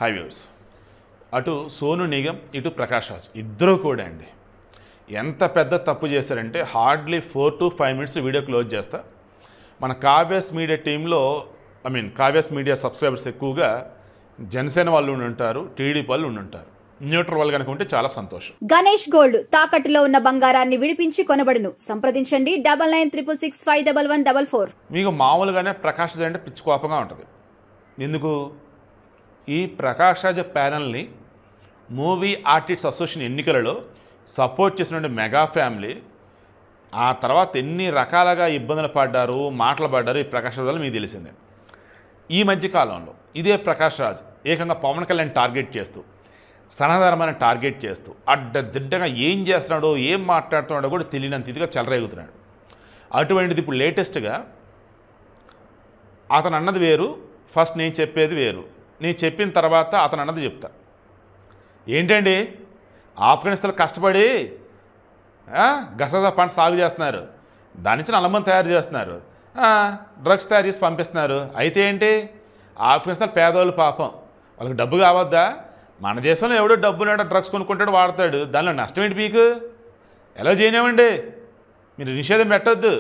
High viewers, అటు సోను నిగమ్ ఇటు ప్రకాష్ రాజ్ ఇద్దరూ కూడా అండి ఎంత పెద్ద తప్పు చేశారంటే hardly 4 to 5 minutes video close చేస్తా. మన కావ్యాస్ మీడియా టీంలో కావ్యాస్ మీడియా సబ్స్క్రైబర్స్ ఎక్కువగా జనసేన వాళ్ళు ఉండి ఉంటారు, టీడీపీ వాళ్ళు ఉండి ఉంటారు. న్యూట్రల్ వాళ్ళు కనుక ఉంటే చాలా సంతోషం. గణేష్ గోల్డ్ తాకట్టులో ఉన్న బంగారాన్ని విడిపించి కొనబడును. సంప్రదించండి 9966651144. మీకు మామూలుగానే ప్రకాష్ రాజ్ అంటే పిచ్చి కోపంగా ఉంటుంది. ఎందుకు? ఈ ప్రకాష్ రాజ్ ప్యానల్ని మూవీ ఆర్టిస్ట్ అసోసియేషన్ ఎన్నికలలో సపోర్ట్ చేసినటువంటి మెగా ఫ్యామిలీ ఆ తర్వాత ఎన్ని రకాలుగా ఇబ్బందులు పడ్డారు, మాటలు పడ్డారు ఈ ప్రకాష్ రాజ్ వల్ల మీకు తెలిసిందే. ఈ మధ్యకాలంలో ఇదే ప్రకాష్ రాజ్ ఏకంగా పవన్ కళ్యాణ్ టార్గెట్ చేస్తూ, సనాతనమైన టార్గెట్ చేస్తూ అడ్డదిడ్డగా ఏం చేస్తున్నాడో ఏం మాట్లాడుతున్నాడో కూడా తెలియనంత ఇదిగా చెలరేగుతున్నాడు. అటువంటిది ఇప్పుడు లేటెస్ట్గా అతను అన్నది వేరు, ఫస్ట్ నేను చెప్పేది వేరు. నేను చెప్పిన తర్వాత అతను అన్నది చెప్తా. ఏంటండి, ఆఫ్ఘనిస్తాన్లో కష్టపడి గసగస పంట సాగు చేస్తున్నారు, దాని నుంచి నల్లమంది తయారు చేస్తున్నారు, డ్రగ్స్ తయారు చేసి పంపిస్తున్నారు. అయితే ఏంటి, ఆఫ్ఘనిస్తాన్ పేదవాళ్ళు పాపం, వాళ్ళకి డబ్బు కావద్దా? మన దేశంలో ఎవడో డబ్బున్నాడో డ్రగ్స్ కొనుక్కుంటాడు, వాడతాడు, దానిలో నష్టం ఏంటి మీకు? ఎలా చేయనివ్వండి, మీరు నిషేధం పెట్టద్దు.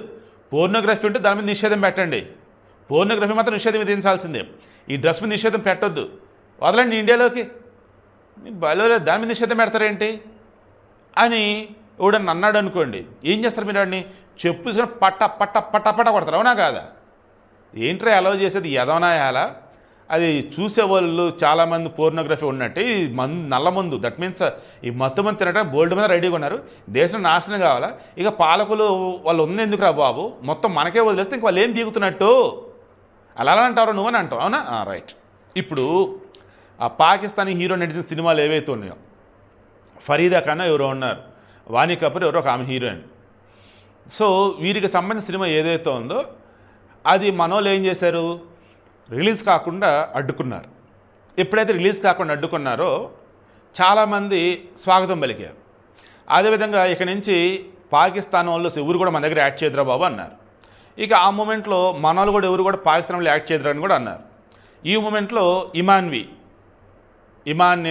పోర్నోగ్రఫీ ఉంటే దాని మీద నిషేధం పెట్టండి, పోర్నోగ్రఫీ మాత్రం నిషేధం విధించాల్సిందే. ఈ డ్రగ్స్ మీద నిషేధం పెట్టొద్దు, వదలండి ఇండియాలోకి. బయలుదేరే దాని మీద నిషేధం పెడతారేంటి అని ఎవడన్నా అన్నాడు అనుకోండి, ఏం చేస్తారు మీరు? వాడిని చెప్పు తీసుకుని పట్ట పట్ట పట్ట పట్ట కొడతారు, అవునా కాదా? ఏంట్రా అలౌ చేసేది? ఎదవనా ఎలా? అది చూసేవాళ్ళు చాలామంది పోర్నోగ్రఫీ ఉన్నట్టే ఈ నల్ల మందు, దట్ మీన్స్ ఈ మత్తు మంది తినడం బోల్డ్ మీద రెడీగా ఉన్నారు. దేశం నాశనం కావాలా? ఇక పాలకులు వాళ్ళు ఉంది ఎందుకురా బాబు, మొత్తం మనకే వదిలేస్తే ఇంక వాళ్ళు ఏం దిగుతున్నట్టు అలా అంటారు, నువ్వని అంటావు, అవునా? రైట్. ఇప్పుడు ఆ పాకిస్తానీ హీరో నటించిన సినిమాలు ఏవైతే ఉన్నాయో, ఫరీదా ఖాన్ ఎవరో ఉన్నారు, వాణి కపూర్ ఎవరో ఒక ఆమె హీరోయిన్. సో వీరికి సంబంధించిన సినిమా ఏదైతే ఉందో అది మనోళ్ళు ఏం చేశారు, రిలీజ్ కాకుండా అడ్డుకున్నారు. ఎప్పుడైతే రిలీజ్ కాకుండా అడ్డుకున్నారో చాలామంది స్వాగతం పలికారు. అదేవిధంగా ఇక నుంచి పాకిస్తాన్ వాళ్ళు ఎవరు కూడా మన దగ్గర యాక్ట్ చేయదురా బాబు అన్నారు. ఇక ఆ మూమెంట్లో మనోళ్ళు కూడా ఎవరు కూడా పాకిస్తాన్లో యాక్ట్ చేయదురా అని కూడా అన్నారు. ఈ మూమెంట్లో ఇమాన్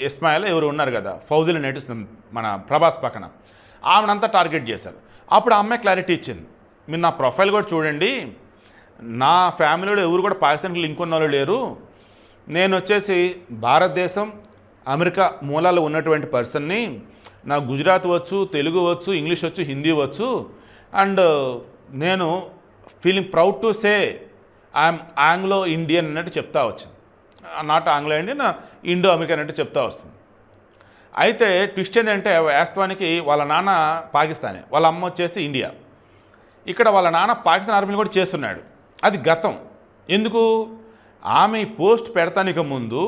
ఇస్మాయిల్ ఎవరు ఉన్నారు కదా, ఫౌజీలో నటిస్తుంది మన ప్రభాస్ పక్కన, ఆమెనంతా టార్గెట్ చేశారు. అప్పుడు ఆ అమ్మాయి క్లారిటీ ఇచ్చింది, మీరు నా ప్రొఫైల్ కూడా చూడండి, నా ఫ్యామిలీలో ఎవరు కూడా పాకిస్తాన్కి లింక్ ఉన్న వాళ్ళు లేరు, నేను వచ్చేసి భారతదేశం అమెరికా మూలాల్లో ఉన్నటువంటి పర్సన్ని, నాకు గుజరాత్ వచ్చు, తెలుగు వచ్చు, ఇంగ్లీష్ వచ్చు, హిందీ వచ్చు, అండ్ నేను feeling proud to say I'm Anglo Indian అన్నట్టు చెప్తా వచ్చింది. Not Anglo Indian, Indo American అన్నట్టు చెప్తా వస్తుంది. అయితే ట్విస్ట్ ఏంటంటే వాస్తవానికి వాళ్ళ నాన్న పాకిస్తానే, వాళ్ళ అమ్మ వచ్చేసి ఇండియా. ఇక్కడ వాళ్ళ నాన్న పాకిస్తాన్ ఆర్మీని కూడా చేస్తున్నాడు, అది గతం. ఎందుకు? ఆమె పోస్ట్ పెడతానికి ముందు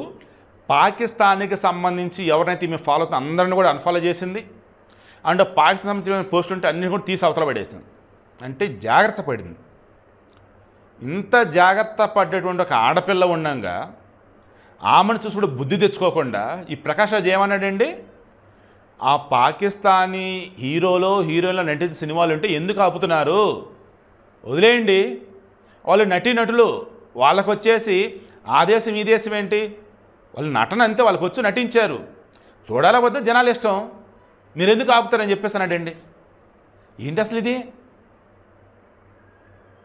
పాకిస్తాన్కి సంబంధించి ఎవరైతే ఈమె ఫాలో అవుతుందో అందరిని కూడా అన్ఫాలో చేసింది, అండ్ పాకిస్తాన్ సంబంధించిన పోస్ట్ ఉంటే అన్నీ కూడా తీసి అవతల పడేసింది. అంటే జాగ్రత్త పడింది. ఇంత జాగ్రత్త పడ్డటువంటి ఒక ఆడపిల్ల ఉండగా ఆమెను చూసి కూడా బుద్ధి తెచ్చుకోకుండా ఈ ప్రకాష్ రాజ్ ఏమన్నాడండి, ఆ పాకిస్తానీ హీరోయిన్లో నటించిన సినిమాలు ఉంటే ఎందుకు ఆపుతున్నారు, వదిలేయండి, వాళ్ళు నటీనటులు, వాళ్ళకు వచ్చేసి ఆ దేశం ఈ దేశం ఏంటి, వాళ్ళు నటన అంతే, వాళ్ళకి వచ్చి నటించారు, చూడాలా వద్ద జనాలు ఇష్టం, మీరు ఎందుకు ఆపుతారని చెప్పేసానండి. ఏంటి అసలు ఇది?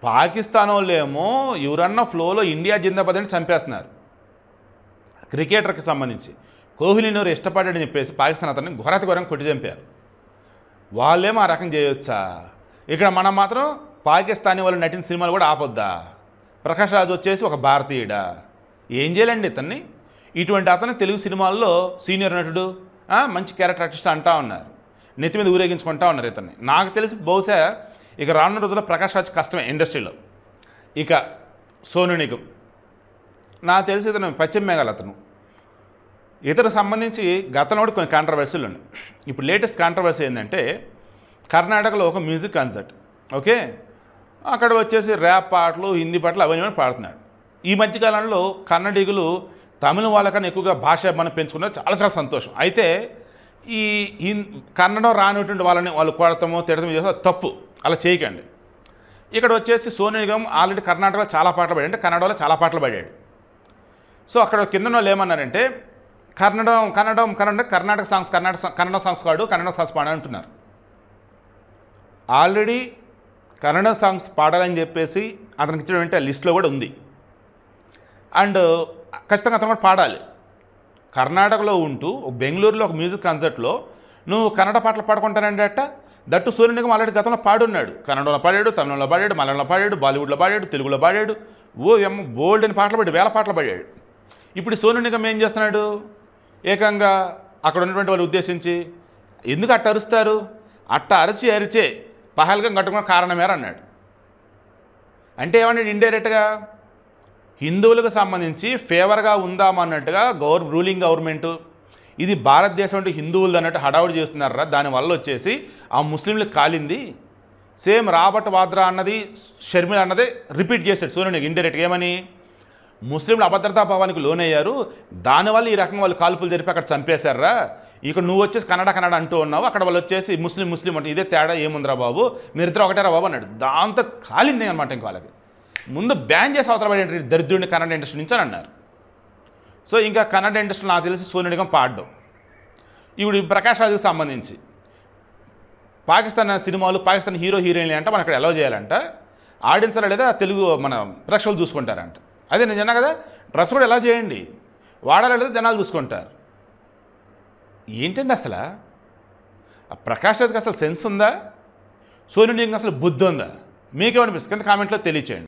పాకిస్తాన్ వాళ్ళు ఏమో ఎవరన్నా ఫ్లోలో ఇండియా జిందాబాద్ అని చంపేస్తున్నారు. క్రికెటర్కి సంబంధించి కోహ్లీని ఎవరు ఇష్టపడ్డాడని చెప్పేసి పాకిస్తాన్ అతన్ని ఘోరంగా కొట్టి చంపారు. వాళ్ళేమో ఆ రకం చేయొచ్చా? ఇక్కడ మనం మాత్రం పాకిస్తానీ వాళ్ళు నటించిన సినిమాలు కూడా ఆపొద్దా? ప్రకాష్ రాజ్ వచ్చేసి ఒక భారతీయుడా? ఏం చేయాలండి ఇతన్ని? ఇటువంటి అతను తెలుగు సినిమాల్లో సీనియర్ నటుడు, మంచి క్యారెక్టర్ ఆర్టిస్ట్ అంటా ఉన్నారు, నెత్తి మీద ఊరేగించుకుంటా ఉన్నారు ఇతన్ని. నాకు తెలిసి బహుశా ఇక రానున్న రోజుల్లో ప్రకాష్ రాజ్ కష్టమే ఇండస్ట్రీలో. ఇక సోను నిగమ్ నాకు తెలిసి ఇతను పశ్చిమ బెంగాల్ అతను. ఇతనికి సంబంధించి గతంలో కూడా కొన్ని కాంట్రవర్సీలు ఉన్నాయి. ఇప్పుడు లేటెస్ట్ కాంట్రవర్సీ ఏంటంటే కర్ణాటకలో ఒక మ్యూజిక్ కాన్సర్ట్, ఓకే, అక్కడ వచ్చేసి ర్యాప్ పాటలు, హిందీ పాటలు అవన్నీ పాడుతున్నాడు. ఈ మధ్యకాలంలో కన్నడిగులు తమిళ వాళ్ళకన్నా ఎక్కువగా భాషాభిమానం పెంచుకున్నారు, చాలా చాలా సంతోషం. అయితే ఈ కన్నడం రానిటువంటి వాళ్ళు కొడతామో తిడతామో చేస్తే తప్పు, అలా చేయకండి. ఇక్కడ వచ్చేసి సోను నిగమ్ ఆల్రెడీ కర్ణాటకలో చాలా పాటలు పాడాడు, అంటే కన్నడలో చాలా పాటలు పాడాడు. సో అక్కడ కింద వాళ్ళు ఏమన్నారంటే కర్ణాటక సాంగ్స్ కన్నడ సాంగ్స్ కాడు, కన్నడ సాంగ్స్ పాడని అంటున్నారు. ఆల్రెడీ కన్నడ సాంగ్స్ పాడాలని చెప్పేసి అతనికి ఇచ్చినటువంటి ఆ లిస్ట్లో కూడా ఉంది. అండ్ ఖచ్చితంగా అతను కూడా పాడాలి. కర్ణాటకలో ఉంటూ బెంగళూరులో ఒక మ్యూజిక్ కాన్సర్ట్లో నువ్వు కన్నడ పాటలు పాడుకుంటానంటే అట్ట దట్టు సోను నిగమ్ ఆల్రెడీ గతంలో పాడున్నాడు. కన్నడలో పాడాడు, తమిళంలో పాడాడు, మలయాళంలో పాడాడు, బాలీవుడ్లో పాడాడు, తెలుగులో పాడాడు. బోల్డ్ అని పాటలు పాడాడు, వేల పాటలు పాడాడు. ఇప్పుడు సోను నిగమ్ ఏం చేస్తున్నాడు? ఏకంగా అక్కడ ఉన్నటువంటి వాళ్ళు ఉద్దేశించి ఎందుకు అట్ట అరుస్తారు, అట్ట అరిచే పహల్గా కట్టుకున్న కారణమేర అన్నాడు. అంటే ఏమన్నాడు? ఇండైరెక్ట్గా హిందువులకు సంబంధించి ఫేవర్గా ఉందామన్నట్టుగా రూలింగ్ గవర్నమెంటు ఇది భారతదేశం అంటే హిందువులు అన్నట్టు హడావుడి చేస్తున్నారా, దానివల్ల వచ్చేసి ఆ ముస్లింలకు కాలింది. సేమ్ రాబర్ట్ వాద్రా అన్నది, షర్మిల అన్నదే రిపీట్ చేశాడు సోను నిగమ్ ఇండైరెక్ట్గా. ఏమని? ముస్లింలు అభద్రతా భావానికి లోనయ్యారు, దానివల్ల ఈ రకంగా వాళ్ళు కాల్పులు జరిపి అక్కడ చంపేశారా. ఇక్కడ నువ్వు వచ్చేసి కన్నడ అంటూ ఉన్నావు, అక్కడ వాళ్ళు వచ్చేసి ముస్లిం అంటే ఇదే తేడా ఏముందిరా బాబు, మీరిద్దరు ఒకటేరా బాబు అన్నాడు. దాంతో కాలింది అనమాట. ఇంక వాళ్ళకి ముందు బ్యాన్ చేసి అవతల పడే దరిద్రుడిని కన్నడ ఇండస్ట్రీ నుంచి అని అన్నారు. సో ఇంకా కన్నడ ఇండస్ట్రీ నాకు తెలిసి సోను నిగమ్ పాడడం. ఇప్పుడు ప్రకాష్ రాజ్కి సంబంధించి పాకిస్తాన్ సినిమాలు, పాకిస్తాన్ హీరోయిన్లు అంటే మనం అక్కడ అలౌ చేయాలంట. ఆడియన్స్ లేదా తెలుగు మన ప్రేక్షకులు చూసుకుంటారంట. అదే నేను చెప్పినా కదా, డ్రగ్స్ కూడా ఎలా చేయండి, వాడాలి లేదా జనాలు చూసుకుంటారు. ఏంటండి అసలు ఆ ప్రకాష్ రాజ్కి అసలు సెన్స్ ఉందా? సోను నిగమ్ అసలు బుద్ధి ఉందా? మీకేమనిపిస్తుంది కింద కామెంట్లో తెలియచేయండి.